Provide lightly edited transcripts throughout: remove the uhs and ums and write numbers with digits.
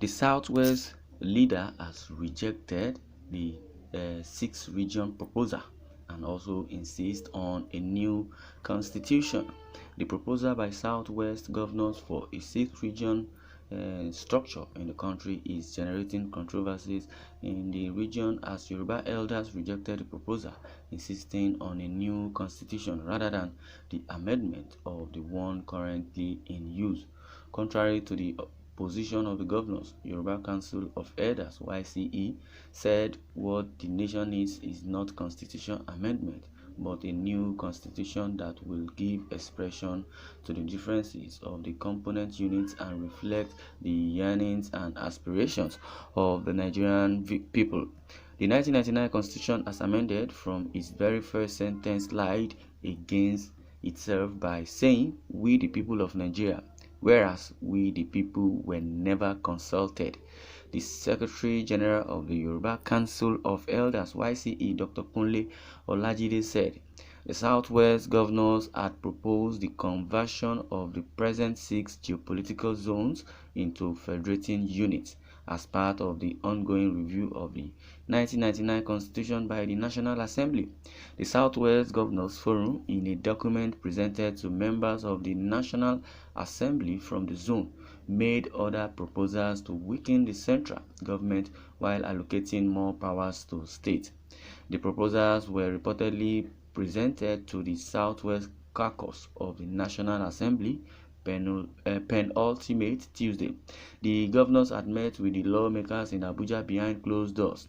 The Southwest leader has rejected the six-region proposal and also insists on a new constitution. The proposal by Southwest governors for a six-region structure in the country is generating controversies in the region as Yoruba elders rejected the proposal, insisting on a new constitution rather than the amendment of the one currently in use. Contrary to the position of the governors, Yoruba Council of Elders (YCE) said what the nation needs is not constitution amendment but a new constitution that will give expression to the differences of the component units and reflect the yearnings and aspirations of the Nigerian people. The 1999 constitution, as amended from its very first sentence, lied against itself by saying, "We the people of Nigeria," whereas we the people were never consulted. The Secretary General of the Yoruba Council of Elders (YCE), Dr. Kunle Olajide, said the Southwest governors had proposed the conversion of the present 6 geopolitical zones into federating units as part of the ongoing review of the 1999 Constitution by the National Assembly. The Southwest Governors Forum, in a document presented to members of the National Assembly from the zone, made other proposals to weaken the central government while allocating more powers to states. The proposals were reportedly presented to the Southwest Caucus of the National Assembly penultimate Tuesday. The governors had met with the lawmakers in Abuja behind closed doors.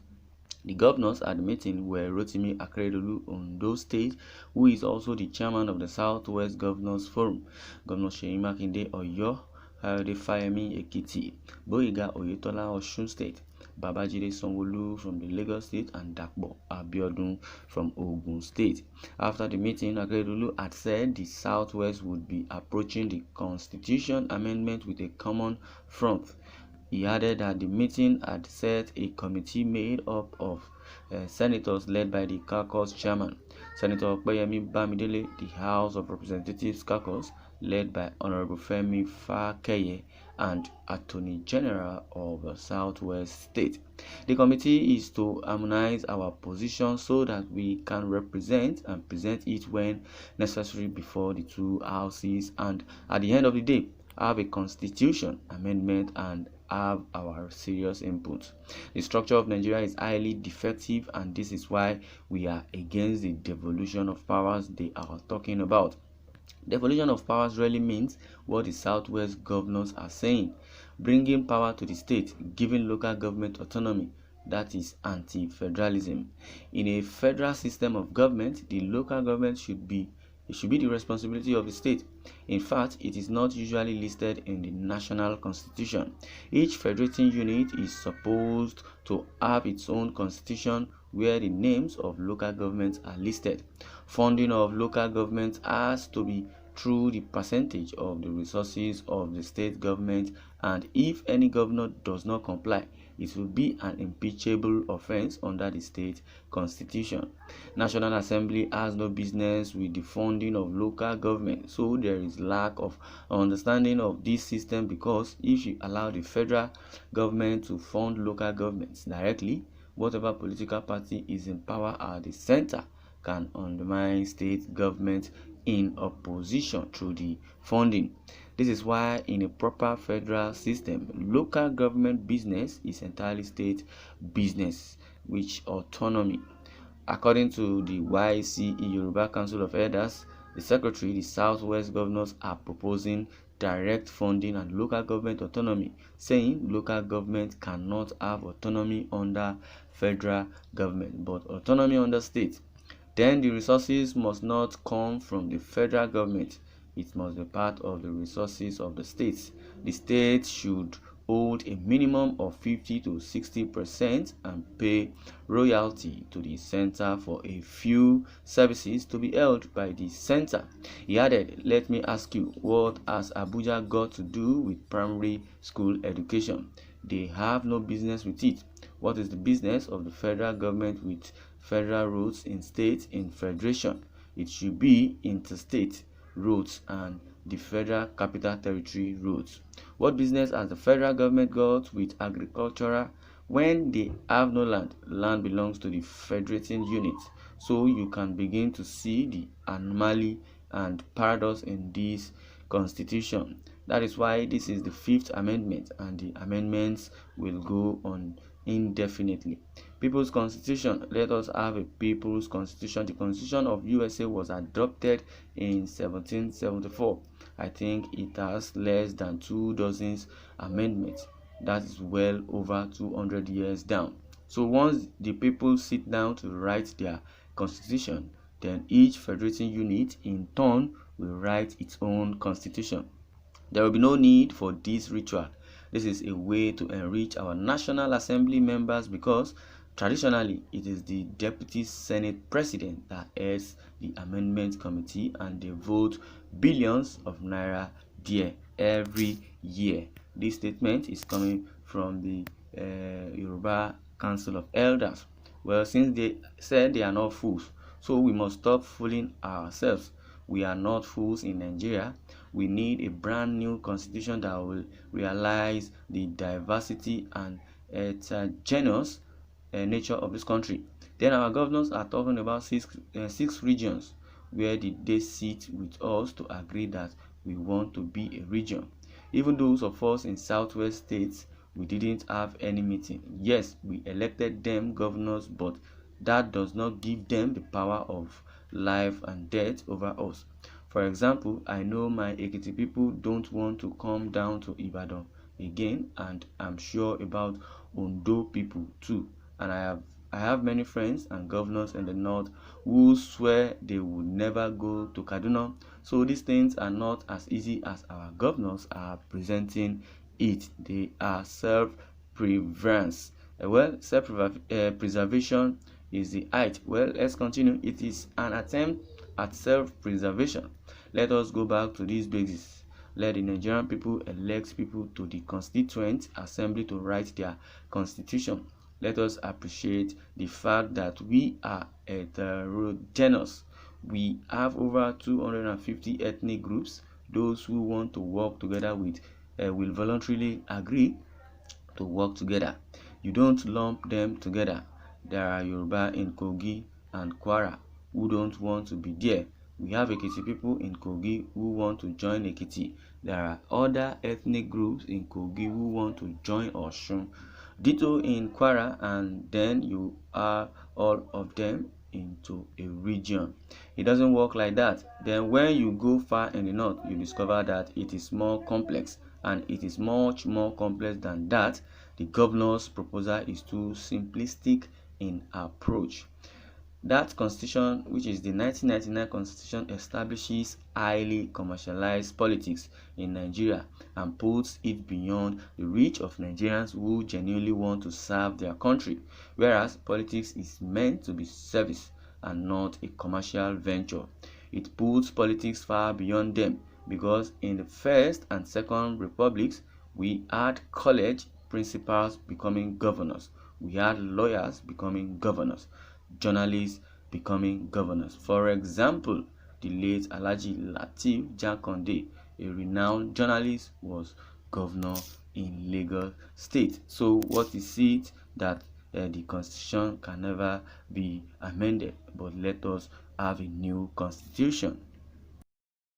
The governors at the meeting were Rotimi Akeredolu, Ondo State, who is also the chairman of the Southwest Governors Forum, Governor Seyi Makinde, Oyo, Kayode Fayemi, Ekiti, Gboyega Oyetola, Osun State, Babajide Sanwo-Olu from the Lagos State, and Dapo Abiodun from Ogun State. After the meeting, Akeredolu had said the Southwest would be approaching the Constitution amendment with a common front. He added that the meeting had set a committee made up of senators led by the caucus chairman, Senator Opeyemi Bamidele, the House of Representatives caucus led by Honorable Femi Fakeye, and Attorney General of the Southwest State. The committee is to harmonize our position so that we can represent and present it when necessary before the two houses, and at the end of the day, have a constitution amendment and have our serious input. The structure of Nigeria is highly defective, and this is why we are against the devolution of powers they are talking about. Devolution of powers really means what the Southwest governors are saying: bringing power to the state, giving local government autonomy. That is anti-federalism. In a federal system of government, the local government should be the responsibility of the state. In fact, it is not usually listed in the national constitution. Each federating unit is supposed to have its own constitution where the names of local governments are listed. Funding of local governments has to be through the percentage of the resources of the state government, and if any governor does not comply, it will be an impeachable offense under the state constitution. National Assembly has no business with the funding of local government, so there is lack of understanding of this system, because if you allow the federal government to fund local governments directly, whatever political party is in power at the center can undermine state government in opposition through the funding. This is why in a proper federal system, local government business is entirely state business with autonomy. According to the YCE Yoruba Council of Elders, the Secretary, the Southwest governors are proposing direct funding and local government autonomy, saying local government cannot have autonomy under federal government, but autonomy under state. Then the resources must not come from the federal government. It must be part of the resources of the states. The states should hold a minimum of 50 to 60% and pay royalty to the center for a few services to be held by the center. He added, "Let me ask you, what has Abuja got to do with primary school education? They have no business with it. What is the business of the federal government with federal roads in states in federation? It should be interstate roads and the Federal Capital Territory roads." What business has the federal government got with agricultural when they have no land? Land belongs to the federating unit. So you can begin to see the anomaly and paradox in this constitution. That is why this is the Fifth Amendment, and the amendments will go on indefinitely. People's Constitution. Let us have a People's Constitution. The Constitution of USA was adopted in 1774. I think it has less than 2 dozens amendments. That is well over 200 years down. So once the people sit down to write their constitution, then each federating unit in turn will write its own constitution. There will be no need for this ritual. This is a way to enrich our National Assembly members because traditionally it is the Deputy Senate President that heads the Amendment Committee, and they vote billions of naira there every year. This statement is coming from the Yoruba Council of Elders. Well, since they said they are not fools, so we must stop fooling ourselves. We are not fools in Nigeria. We need a brand new constitution that will realize the diversity and heterogeneous nature of this country. Then our governors are talking about six regions. Where did they sit with us to agree that we want to be a region? Even those of us in southwest states, we didn't have any meeting. Yes, we elected them governors, but that does not give them the power of life and death over us. For example, I know my Ekiti people don't want to come down to Ibadan again, and I'm sure about Ondo people too. And I have many friends and governors in the north who swear they would never go to Kaduna. So these things are not as easy as our governors are presenting it. They are self-preference. Self-preservation is the height. Well, let's continue. It is an attempt at self-preservation. Let us go back to these basics. Let the Nigerian people elect people to the Constituent Assembly to write their constitution. Let us appreciate the fact that we are heterogeneous. We have over 250 ethnic groups. Those who want to work together will voluntarily agree to work together. You don't lump them together. There are Yoruba in Kogi and Kwara who don't want to be there. We have Ekiti people in Kogi who want to join Ekiti. There are other ethnic groups in Kogi who want to join Osun. Ditto in Kwara, and then you are all of them into a region. It doesn't work like that. Then when you go far in the north, you discover that it is more complex, and it is much more complex than that. The governor's proposal is too simplistic in approach. That constitution, which is the 1999 constitution, establishes highly commercialized politics in Nigeria and puts it beyond the reach of Nigerians who genuinely want to serve their country, whereas politics is meant to be service and not a commercial venture. It puts politics far beyond them because in the first and second republics, we had college principals becoming governors. We had lawyers becoming governors, journalists becoming governors. For example, the late Alhaji Lateef Jakande, a renowned journalist, was governor in Lagos State. So what is it that the constitution can never be amended, but let us have a new constitution.